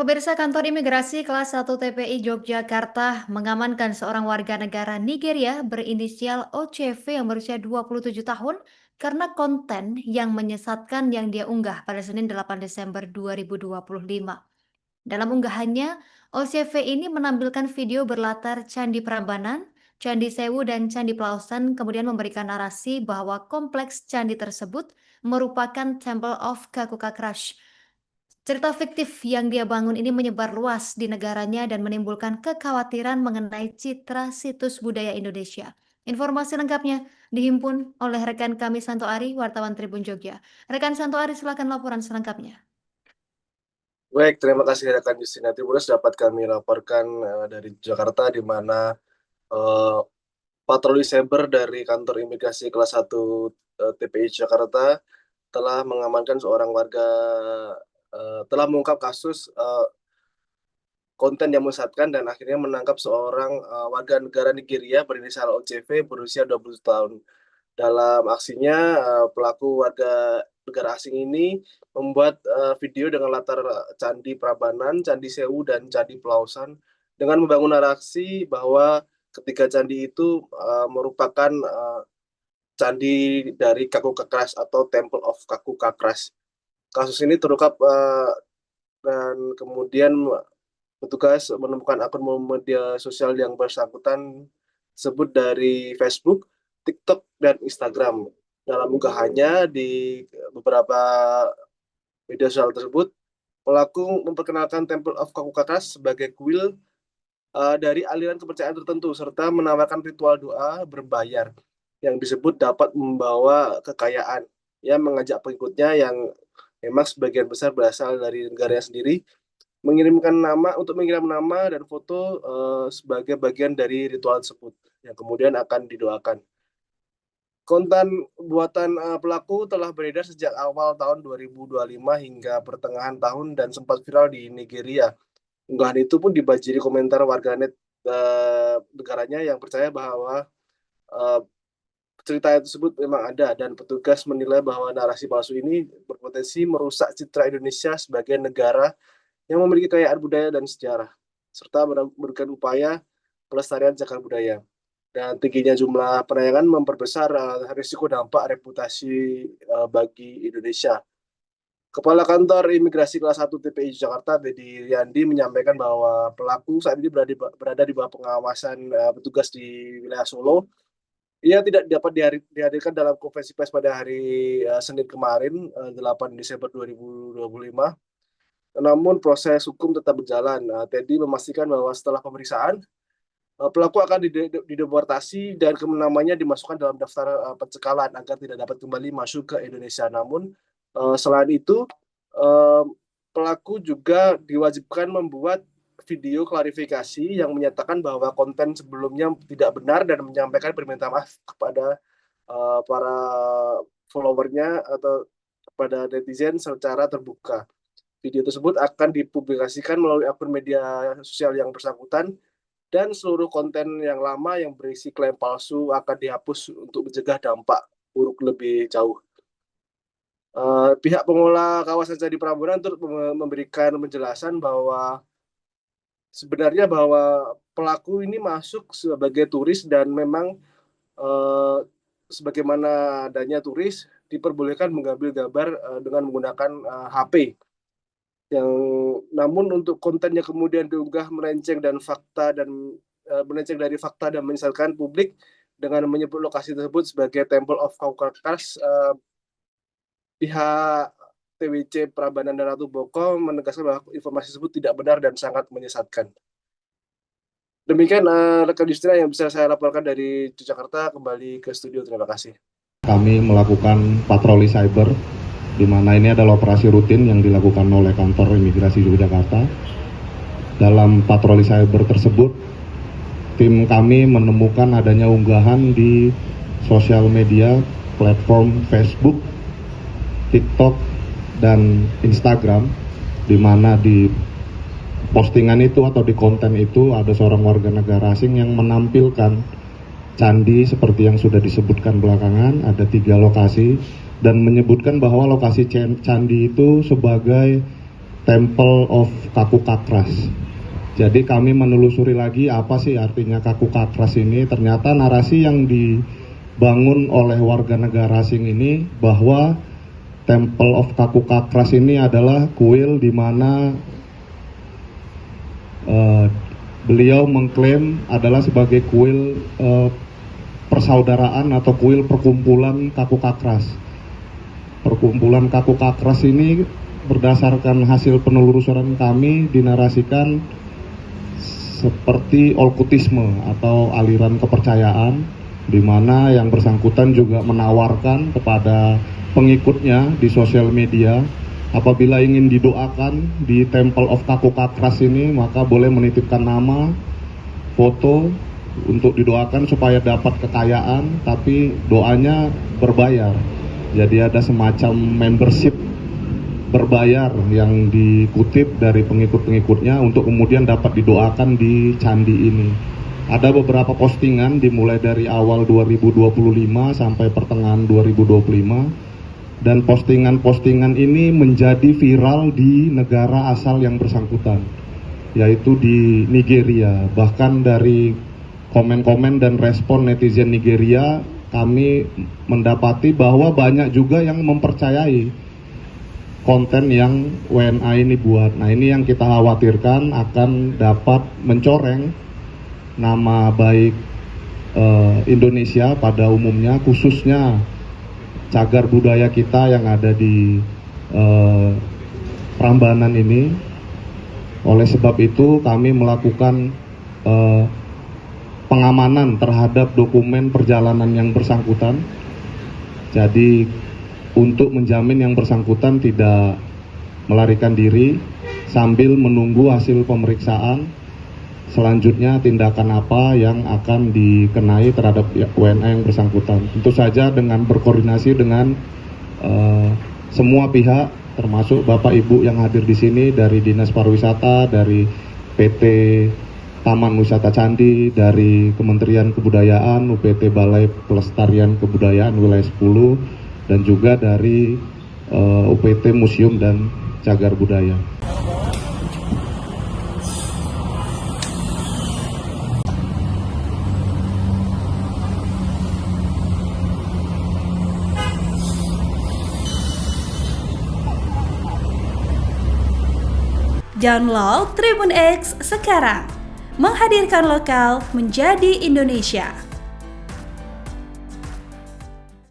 Pemirsa kantor imigrasi kelas 1 TPI Yogyakarta mengamankan seorang warga negara Nigeria berinisial OCV yang berusia 27 tahun karena konten yang menyesatkan yang dia unggah pada Senin 8 Desember 2025. Dalam unggahannya, OCV ini menampilkan video berlatar Candi Prambanan, Candi Sewu, dan Candi Plausan, kemudian memberikan narasi bahwa kompleks candi tersebut merupakan Temple of Kakuka Crash. Cerita fiktif yang dia bangun ini menyebar luas di negaranya dan menimbulkan kekhawatiran mengenai citra situs budaya Indonesia. Informasi lengkapnya dihimpun oleh rekan kami Santo Ari, wartawan Tribun Jogja. Rekan Santo Ari, silakan laporan selengkapnya. Baik, terima kasih rekan Justina Tiburus dapat kami laporkan dari Jakarta di mana eh, patroli cyber dari kantor imigrasi kelas 1 TPI Jakarta telah mengamankan seorang warga telah mengungkap kasus konten yang menyesatkan dan akhirnya menangkap seorang warga negara Nigeria berinisial OCV berusia 20 tahun. Dalam aksinya, pelaku warga negara asing ini membuat video dengan latar Candi Prambanan, Candi Sewu, dan Candi Plausan dengan membangun narasi bahwa ketiga candi itu merupakan candi dari Kakukakras atau Temple of Kakukakras. Kasus ini terungkap dan kemudian petugas menemukan akun media sosial yang bersangkutan tersebut dari Facebook, TikTok, dan Instagram. Dalam unggahannya di beberapa media sosial tersebut, pelaku memperkenalkan Temple of Kakukakras sebagai kuil dari aliran kepercayaan tertentu serta menawarkan ritual doa berbayar yang disebut dapat membawa kekayaan. Ia mengajak pengikutnya yang memang sebagian besar berasal dari negaranya sendiri mengirim nama dan foto sebagai bagian dari ritual tersebut yang kemudian akan didoakan. Konten buatan pelaku telah beredar sejak awal tahun 2025 hingga pertengahan tahun dan sempat viral di Nigeria. Unggahan itu pun dibanjiri komentar warganet negaranya yang percaya bahwa eh, cerita tersebut memang ada dan petugas menilai bahwa narasi palsu ini berpotensi merusak citra Indonesia sebagai negara yang memiliki kekayaan budaya dan sejarah, serta memberikan upaya pelestarian cagar budaya. Dan tingginya jumlah penayangan memperbesar risiko dampak reputasi bagi Indonesia. Kepala Kantor Imigrasi Kelas 1 TPI Jakarta, Dedi Riyandi, menyampaikan bahwa pelaku saat ini berada di bawah pengawasan petugas di wilayah Solo. Ia tidak dapat dihadirkan dalam konferensi pers pada hari Senin kemarin, 8 Desember 2025. Namun proses hukum tetap berjalan. Teddy memastikan bahwa setelah pemeriksaan, pelaku akan dideportasi dan namanya dimasukkan dalam daftar pencekalan agar tidak dapat kembali masuk ke Indonesia. Namun selain itu, eh, pelaku juga diwajibkan membuat video klarifikasi yang menyatakan bahwa konten sebelumnya tidak benar dan menyampaikan permintaan maaf kepada para followernya atau kepada netizen secara terbuka. Video tersebut akan dipublikasikan melalui akun media sosial yang bersangkutan dan seluruh konten yang lama yang berisi klaim palsu akan dihapus untuk mencegah dampak buruk lebih jauh. Pihak pengelola kawasan Candi Prambanan turut memberikan penjelasan bahwa sebenarnya bahwa pelaku ini masuk sebagai turis dan memang eh, sebagaimana adanya turis diperbolehkan mengambil gambar dengan menggunakan HP. Yang namun untuk konten yang kemudian diunggah melenceng dari fakta dan menyesatkan publik dengan menyebut lokasi tersebut sebagai Temple of Kaukakas, pihak TWC Prambanan dan Ratu Boko menegaskan bahwa informasi tersebut tidak benar dan sangat menyesatkan. Demikian rekan Justina yang bisa saya laporkan dari Jakarta. Kembali ke studio, terima kasih. Kami melakukan patroli cyber, di mana ini adalah operasi rutin yang dilakukan oleh kantor imigrasi Yogyakarta. Dalam patroli cyber tersebut, tim kami menemukan adanya unggahan di sosial media, platform Facebook, TikTok, dan Instagram, di mana di postingan itu atau di konten itu ada seorang warga negara asing yang menampilkan candi seperti yang sudah disebutkan belakangan, ada 3 lokasi, dan menyebutkan bahwa lokasi candi itu sebagai Temple of Kakukakras. Jadi kami menelusuri lagi apa sih artinya Kakukakras ini. Ternyata narasi yang dibangun oleh warga negara asing ini bahwa Temple of Kakukakras ini adalah kuil di mana beliau mengklaim adalah sebagai kuil persaudaraan atau kuil perkumpulan Kakukakras. Perkumpulan Kakukakras ini berdasarkan hasil penelusuran kami dinarasikan seperti okkultisme atau aliran kepercayaan, di mana yang bersangkutan juga menawarkan kepada pengikutnya di sosial media apabila ingin didoakan di Temple of Kakukakras ini maka boleh menitipkan nama, foto untuk didoakan supaya dapat kekayaan, tapi doanya berbayar. Jadi ada semacam membership berbayar yang dikutip dari pengikut-pengikutnya untuk kemudian dapat didoakan di candi ini. Ada beberapa postingan dimulai dari awal 2025 sampai pertengahan 2025 dan postingan-postingan ini menjadi viral di negara asal yang bersangkutan, yaitu di Nigeria. Bahkan dari komen-komen dan respon netizen Nigeria kami mendapati bahwa banyak juga yang mempercayai konten yang WNA ini buat. Nah, ini yang kita khawatirkan akan dapat mencoreng nama baik Indonesia pada umumnya, khususnya cagar budaya kita yang ada di Prambanan ini. Oleh sebab itu kami melakukan pengamanan terhadap dokumen perjalanan yang bersangkutan. Jadi untuk menjamin yang bersangkutan tidak melarikan diri sambil menunggu hasil pemeriksaan selanjutnya tindakan apa yang akan dikenai terhadap WNA yang bersangkutan. Tentu saja dengan berkoordinasi dengan semua pihak termasuk Bapak Ibu yang hadir di sini dari Dinas Pariwisata, dari PT Taman Wisata Candi, dari Kementerian Kebudayaan, UPT Balai Pelestarian Kebudayaan Wilayah 10, dan juga dari UPT Museum dan Cagar Budaya. Download Tribun X sekarang, menghadirkan lokal menjadi Indonesia.